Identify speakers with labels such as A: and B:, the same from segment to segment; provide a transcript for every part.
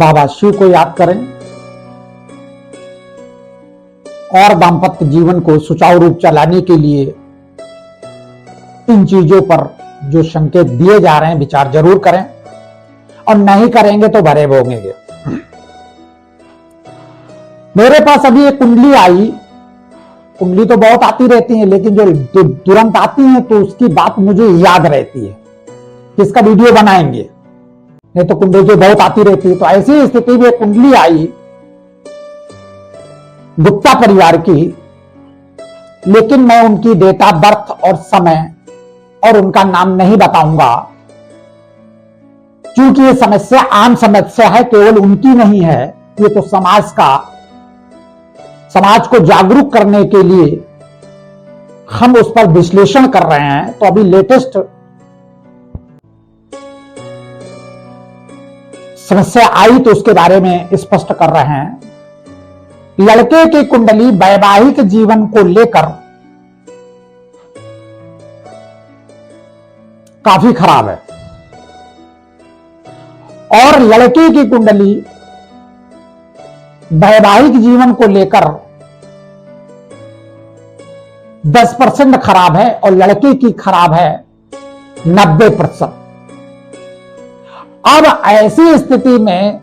A: बाबा शिव को याद करें और दाम्पत्य जीवन को सुचारू रूप चलाने के लिए इन चीजों पर जो संकेत दिए जा रहे हैं विचार जरूर करें, और नहीं करेंगे तो भरे भोगेंगे। मेरे पास अभी एक कुंडली आई। कुंडली तो बहुत आती रहती है, लेकिन जो तुरंत आती है तो उसकी बात मुझे याद रहती है कि इसका वीडियो बनाएंगे, नहीं तो कुंडली जो बहुत आती रहती है। तो ऐसी स्थिति में कुंडली आई गुप्ता परिवार की, लेकिन मैं उनकी डेट ऑफ बर्थ और समय और उनका नाम नहीं बताऊंगा, क्योंकि ये समस्या आम समस्या है, केवल उनकी नहीं है। ये तो समाज को जागरूक करने के लिए हम उस पर विश्लेषण कर रहे हैं। तो अभी लेटेस्ट समस्या आई तो उसके बारे में स्पष्ट कर रहे हैं। लड़के की कुंडली वैवाहिक जीवन को लेकर काफी खराब है, और लड़के की कुंडली वैवाहिक जीवन को लेकर 10% खराब है, और लड़के की खराब है 90%। अब ऐसी स्थिति में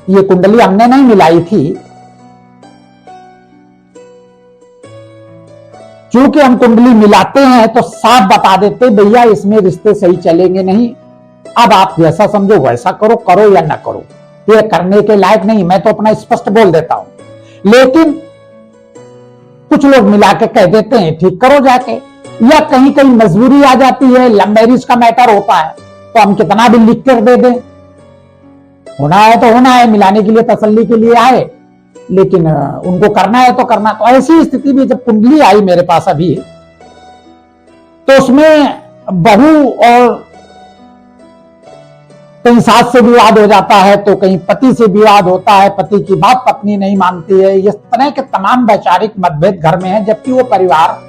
A: ये कुंडली हमने नहीं मिलाई थी, क्योंकि हम कुंडली मिलाते हैं तो साफ बता देते भैया इसमें रिश्ते सही चलेंगे नहीं। अब आप जैसा समझो वैसा करो, करो या ना करो, ये करने के लायक नहीं। मैं तो अपना स्पष्ट बोल देता हूं, लेकिन कुछ लोग मिला के कह देते हैं ठीक करो जाके, या कहीं कहीं मजबूरी आ जाती है, लव मैरिज का मैटर होता है तो हम कितना भी लिख कर दे दें, होना है तो होना है, मिलाने के लिए तसल्ली के लिए आए, लेकिन उनको करना है तो करना। तो ऐसी स्थिति में जब कुंडली आई मेरे पास अभी, तो उसमें बहू और कहीं सास से विवाद हो जाता है, तो कहीं पति से विवाद होता है, पति की बात पत्नी नहीं मानती है। इस तरह के तमाम वैचारिक मतभेद घर में है, जबकि वो परिवार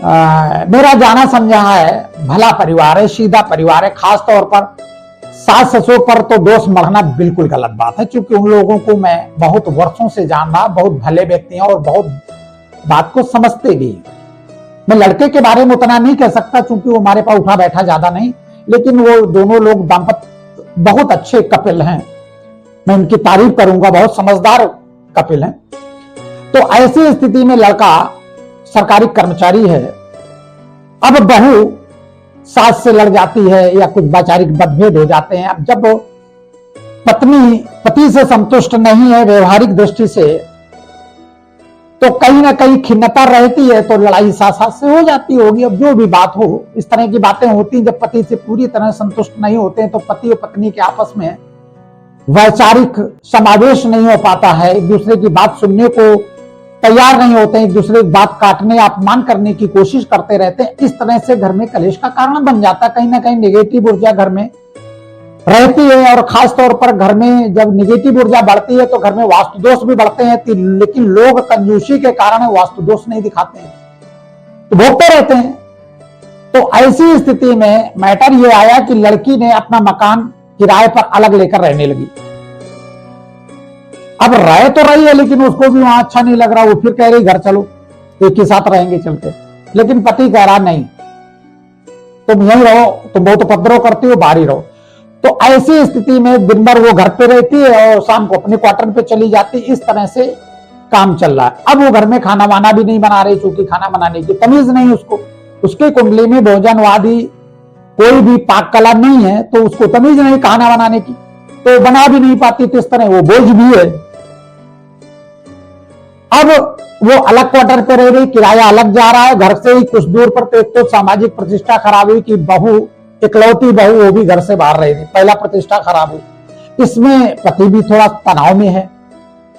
A: मेरा जाना समझा है भला परिवार है, सीधा परिवार है। खास तौर पर सास ससुर पर तो दोष मढ़ना बिल्कुल गलत बात है, क्योंकि उन लोगों को मैं बहुत वर्षों से जान रहा, बहुत भले व्यक्ति हैं और बहुत बात को समझते भी। मैं लड़के के बारे में उतना नहीं कह सकता, क्योंकि वो हमारे पास उठा बैठा ज्यादा नहीं, लेकिन वो दोनों लोग दाम्पत्य बहुत अच्छे कपिल हैं, मैं इनकी तारीफ करूंगा, बहुत समझदार कपिल हैं। तो ऐसी स्थिति में लड़का सरकारी कर्मचारी है। अब बहू सास से लड़ जाती है या कुछ वैचारिक मतभेद हो जाते हैं। अब जब पत्नी पति से संतुष्ट नहीं है व्यवहारिक दृष्टि से, तो कहीं ना कहीं खिन्नता रहती है, तो लड़ाई सास से हो जाती होगी। अब जो भी बात हो, इस तरह की बातें होती हैं। जब पति से पूरी तरह संतुष्ट नहीं होते हैं तो पति और पत्नी के आपस में वैचारिक समावेश नहीं हो पाता है, एक दूसरे की बात सुनने को तैयार नहीं होते हैं, एक दूसरे की बात काटने अपमान करने की कोशिश करते रहते हैं। इस तरह से घर में कलेश का कारण बन जाता है। कहीं ना कहीं नेगेटिव ऊर्जा घर में रहती है, और खास तौर पर घर में जब नेगेटिव ऊर्जा बढ़ती है तो घर में वास्तु दोष भी बढ़ते हैं। लेकिन लोग कंजूसी के कारण वास्तु दोष नहीं दिखाते हैं, तो भोगते रहते हैं। तो ऐसी स्थिति में मैटर ये आया कि लड़की ने अपना मकान किराए पर अलग लेकर रहने लगी। अब रह तो रही है, लेकिन उसको भी वहां अच्छा नहीं लग रहा। वो फिर कह रही घर चलो, एक ही साथ रहेंगे चलते, लेकिन पति कह रहा नहीं तुम यहीं रहो, तुम बहुत उपद्रव करती हो, बाहर ही रहो। तो ऐसी स्थिति में दिन भर वो घर पे रहती है और शाम को अपने क्वार्टर पे चली जाती। इस तरह से काम चल रहा है। अब वो घर में खाना वाना भी नहीं बना रही, क्योंकि खाना बनाने की तमीज नहीं उसको। उसके कुंडली में भोजनवादी कोई भी पाक कला नहीं है, तो उसको तमीज नहीं खाना बनाने की, तो बना भी नहीं पाती। तो इस तरह वो बोझ भी है। अब वो अलग क्वार्टर पे रह रही, किराया अलग जा रहा है, घर से ही कुछ दूर पर। तो एक तो सामाजिक प्रतिष्ठा खराब हुई कि बहू, इकलौती बहू, वो भी घर से बाहर रह रही, पहला प्रतिष्ठा खराब हुई। इसमें पति भी थोड़ा तनाव में है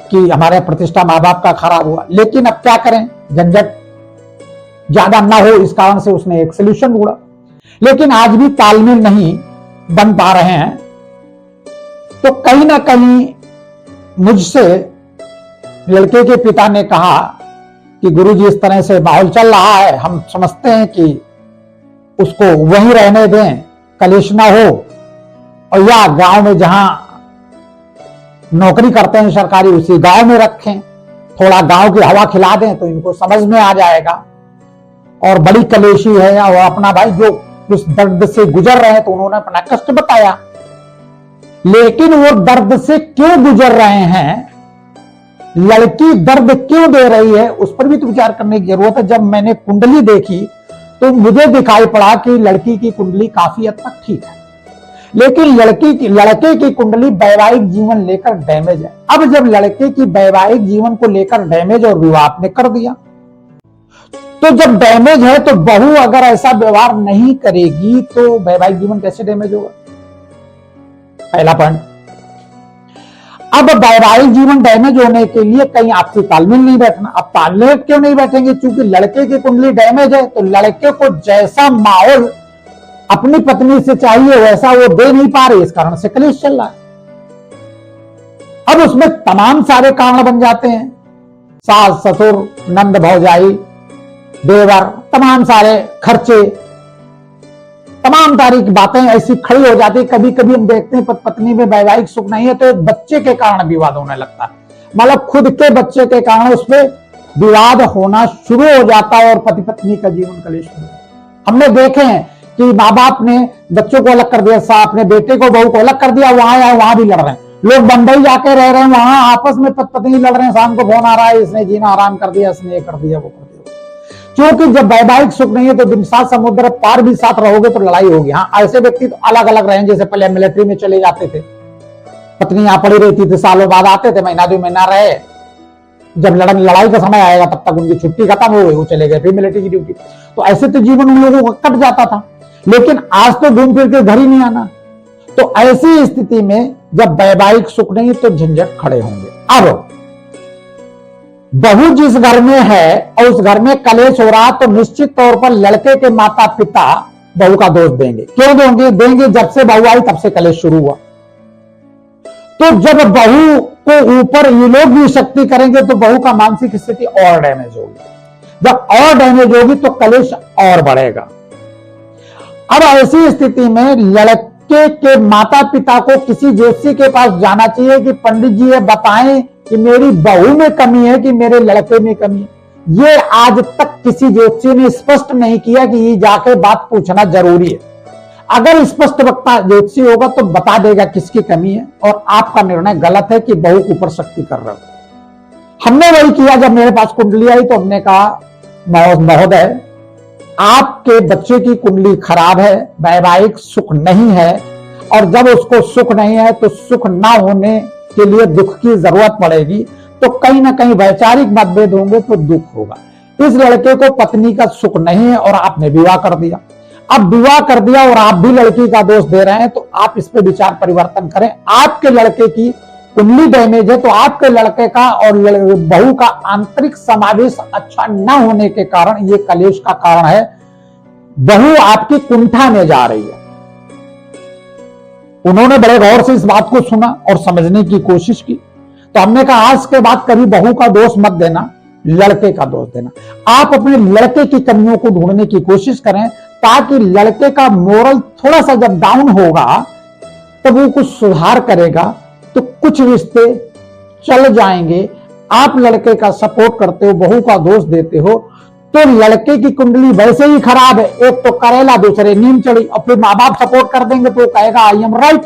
A: कि हमारे प्रतिष्ठा माँ बाप का खराब हुआ, लेकिन अब क्या करें, झंझट ज्यादा ना हो, इस कारण से उसने एक सोल्यूशन ढूंढा। लेकिन आज भी तालमेल नहीं बन पा रहे हैं। तो कहीं ना कहीं मुझसे लड़के के पिता ने कहा कि गुरुजी इस तरह से माहौल चल रहा है, हम समझते हैं कि उसको वहीं रहने दें, कलेश ना हो, और या गांव में जहां नौकरी करते हैं सरकारी उसी गांव में रखें, थोड़ा गांव की हवा खिला दें तो इनको समझ में आ जाएगा। और बड़ी कलेशी है और अपना भाई जो उस दर्द से गुजर रहे हैं तो उन्होंने अपना कष्ट बताया, लेकिन वो दर्द से क्यों गुजर रहे हैं, लड़की दर्द क्यों दे रही है, उस पर भी तो विचार करने की जरूरत है। जब मैंने कुंडली देखी तो मुझे दिखाई पड़ा कि लड़की की कुंडली काफी हद तक ठीक है, लेकिन लड़के की कुंडली वैवाहिक जीवन लेकर डैमेज है। अब जब लड़के की वैवाहिक जीवन को लेकर डैमेज और विवाह आपने कर दिया, तो जब डैमेज है तो बहू अगर ऐसा व्यवहार नहीं करेगी तो वैवाहिक जीवन कैसे डैमेज होगा, पहला पॉइंट। अब वैवाहिक जीवन डैमेज होने के लिए कहीं आपसी तालमेल नहीं बैठना। अब तालमेल क्यों नहीं बैठेंगे, क्योंकि लड़के की कुंडली डैमेज है तो लड़के को जैसा माहौल अपनी पत्नी से चाहिए वैसा वो दे नहीं पा रही, इस कारण से कलेश चल रहा है। अब उसमें तमाम सारे कारण बन जाते हैं, सास ससुर नंद भौजाई देवर, तमाम सारे खर्चे, तमाम सारी बातें ऐसी खड़ी हो जाती है। कभी कभी हम देखते हैं पत्नी में वैवाहिक सुख नहीं है तो बच्चे के कारण विवाद होने लगता है, मतलब खुद के बच्चे के कारण उसमें विवाद होना शुरू हो जाता है और पति पत्नी का जीवन कलेश हो जाता है। हमने देखे हैं कि माँ बाप ने बच्चों को अलग कर दिया, अपने बेटे को बहू को अलग कर दिया, वहां भी लड़ रहे हैं लोग, बंबई जाके रह रहे हैं, वहां आपस में पत्नी लड़ रहे हैं, शाम को फोन आ रहा है इसने जीना आराम कर दिया, इसने ये कर दिया वो कर दिया। क्योंकि जब वैवाहिक सुख नहीं है तो दिन सात समुद्र पार भी साथ रहोगे तो लड़ाई होगी। हाँ, ऐसे व्यक्ति तो अलग अलग रहे, जैसे पहले मिलिट्री में चले जाते थे, पत्नी यहां पड़ी रहती थी, सालों बाद आते थे, महीना 2 महीना रहे, जब लड़ाई का समय आएगा तब तक उनकी छुट्टी खत्म हो गई, वो चले गए फिर मिलिट्री की ड्यूटी। तो ऐसे तो जीवन उन लोगों का कट जाता था, लेकिन आज तो घूम फिर के घर ही नहीं आना। तो ऐसी स्थिति में जब वैवाहिक सुख नहीं तो झंझट खड़े होंगे। अब बहू जिस घर में है और उस घर में कलेश हो रहा तो निश्चित तौर पर लड़के के माता पिता बहू का दोष देंगे। क्यों देंगे? जब से बहू आई तब से कलेश शुरू हुआ। तो जब बहू को ऊपर ये लोग भी शक्ति करेंगे तो बहू का मानसिक स्थिति और डैमेज होगी। जब और डैमेज होगी तो कलेश और बढ़ेगा। अब ऐसी स्थिति में लड़के के माता पिता को किसी ज्योतिषी के पास जाना चाहिए कि पंडित जी ये बताएं कि मेरी बहू में कमी है कि मेरे लड़के में कमी है। ये आज तक किसी ज्योतिषी ने स्पष्ट नहीं किया कि ये जाके बात पूछना जरूरी है। अगर स्पष्ट वक्ता ज्योतिषी होगा तो बता देगा किसकी कमी है और आपका निर्णय गलत है कि बहू के ऊपर शक्ति कर रहे हो। हमने वही किया, जब मेरे पास कुंडली आई तो हमने कहा महोदय आपके बच्चे की कुंडली खराब है, वैवाहिक सुख नहीं है, और जब उसको सुख नहीं है तो सुख ना होने के लिए दुख की जरूरत पड़ेगी, तो कहीं ना कहीं वैचारिक मतभेद होंगे तो दुख होगा। इस लड़के को पत्नी का सुख नहीं है और आपने विवाह कर दिया। अब विवाह कर दिया और आप भी लड़की का दोष दे रहे हैं तो आप इस पे विचार परिवर्तन करें। आपके लड़के की कुंडली डैमेज है तो आपके लड़के का और बहू का आंतरिक समावेश अच्छा न होने के कारण ये कलेश का कारण है। बहू आपकी कुंठा में जा रही है। उन्होंने बड़े गौर से इस बात को सुना और समझने की कोशिश की, तो हमने कहा आज के बाद कभी बहू का दोष मत देना, लड़के का दोष देना। आप अपने लड़के की कमियों को ढूंढने की कोशिश करें ताकि लड़के का मोरल थोड़ा सा जब डाउन होगा तब वो कुछ सुधार करेगा तो कुछ रिश्ते चल जाएंगे। आप लड़के का सपोर्ट करते हो, बहू का दोष देते हो, तो लड़के की कुंडली वैसे ही खराब है, एक तो करेला दूसरे नीम चढ़ी, और फिर माँ बाप सपोर्ट कर देंगे तो कहेगा आई एम राइट।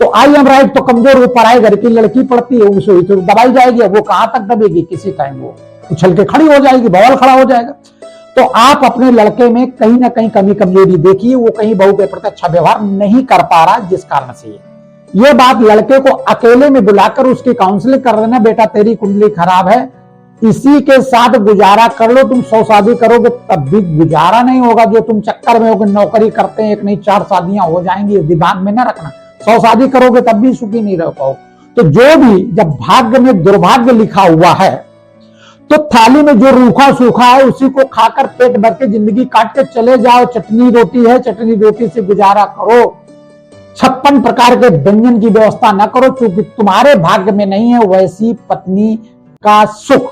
A: तो आई एम राइट तो कमजोर ऊपर आए, घर की लड़की पड़ती है उसे तो दबाई जाएगी। वो कहां तक दबेगी, किसी टाइम वो उछल के खड़ी हो जाएगी, बवाल खड़ा हो जाएगा। तो आप अपने लड़के में कहीं ना कहीं कमी कमजोरी देखिए, वो कहीं बहू के प्रति अच्छा व्यवहार नहीं कर पा रहा, जिस कारण से ये बात लड़के को अकेले में बुलाकर उसकी काउंसलिंग कर देना, बेटा तेरी कुंडली खराब है, इसी के साथ गुजारा कर लो। तुम 100 शादी करोगे तब भी गुजारा नहीं होगा, जो तुम चक्कर में होगे नौकरी करते हैं, एक नहीं 4 शादियां हो जाएंगी, दिमाग में ना रखना। 100 शादी करोगे तब भी सुखी नहीं रह पाओ। तो जो भी जब भाग्य में दुर्भाग्य लिखा हुआ है तो थाली में जो रूखा सूखा है उसी को खाकर पेट भर के जिंदगी काट के चले जाओ। चटनी रोटी है, चटनी रोटी से गुजारा करो। 56 प्रकार के व्यंजन की व्यवस्था न करो, क्योंकि तुम्हारे भाग्य में नहीं है वैसी पत्नी का सुख।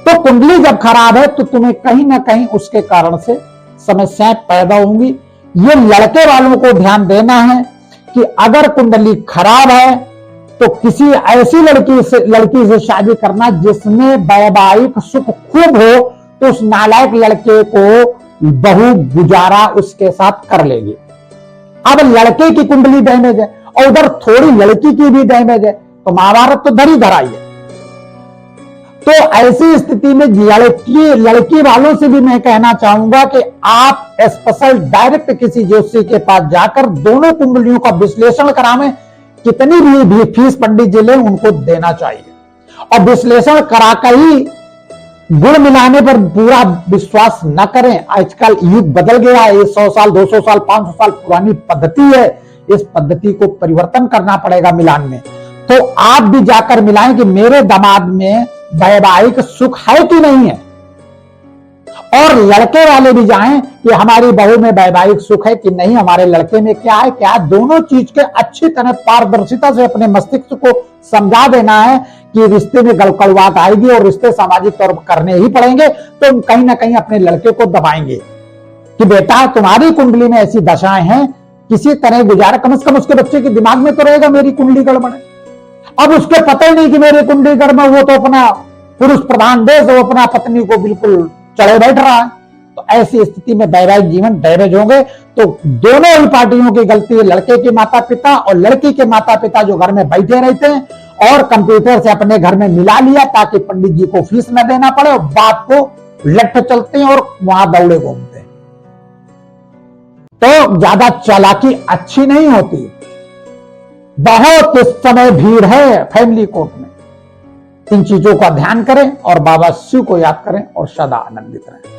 A: तो कुंडली जब खराब है तो तुम्हें कहीं ना कहीं उसके कारण से समस्याएं पैदा होंगी। ये लड़के वालों को ध्यान देना है कि अगर कुंडली खराब है तो किसी ऐसी लड़की से शादी करना जिसमें वैवाहिक सुख खूब हो, तो उस नालायक लड़के को बहू गुजारा उसके साथ कर लेगी। अब लड़के की कुंडली डैमेज है और उधर थोड़ी लड़की की भी डैमेज है, तो महाभारत तो धरी धराई है। तो ऐसी स्थिति में लड़की वालों से भी मैं कहना चाहूंगा कि आप स्पेशल डायरेक्ट किसी ज्योतिषी के पास जाकर दोनों कुंडलियों का विश्लेषण करावें। कितनी भी फीस पंडित जी ले उनको देना चाहिए, और विश्लेषण कराकर ही गुण मिलाने पर पूरा विश्वास न करें। आजकल युग बदल गया है, 100 साल 200 साल 500 साल पुरानी पद्धति है, इस पद्धति को परिवर्तन करना पड़ेगा मिलान में। तो आप भी जाकर मिलाएं कि मेरे दामाद में वैवाहिक सुख है कि नहीं है, और लड़के वाले भी जाएं कि हमारी बहू में वैवाहिक सुख है कि नहीं, हमारे लड़के में क्या है क्या। दोनों चीज के अच्छी तरह पारदर्शिता से अपने मस्तिष्क को समझा देना है कि रिश्ते में गड़बड़ाहट आएगी और रिश्ते सामाजिक तौर पर करने ही पड़ेंगे, तो कहीं ना कहीं अपने लड़के को दबाएंगे कि बेटा तुम्हारी कुंडली में ऐसी दशाएं हैं, किसी तरह गुजारा। कम से कम उसके बच्चे के दिमाग में तो रहेगा मेरी कुंडली गड़बड़ है। अब उसके पता ही नहीं कि मेरी कुंडली गड़बड़, वो तो अपना पुरुष प्रधान देश, वो अपना पत्नी को बिल्कुल चढ़े बैठ रहा है। तो ऐसी स्थिति में वैवाहिक जीवन डैमेज होंगे। तो दोनों ही पार्टियों की गलती है, लड़के के माता पिता और लड़की के माता पिता जो घर में बैठे रहते हैं और कंप्यूटर से अपने घर में मिला लिया ताकि पंडित जी को फीस न देना पड़े, और बात को लट चलते हैं और वहां दौड़े घूमते हैं। तो ज्यादा चालाकी अच्छी नहीं होती। बहुत इस समय भीड़ है फैमिली कोर्ट में। इन चीजों का ध्यान करें और बाबा शिव को याद करें और सदा आनंदित रहें।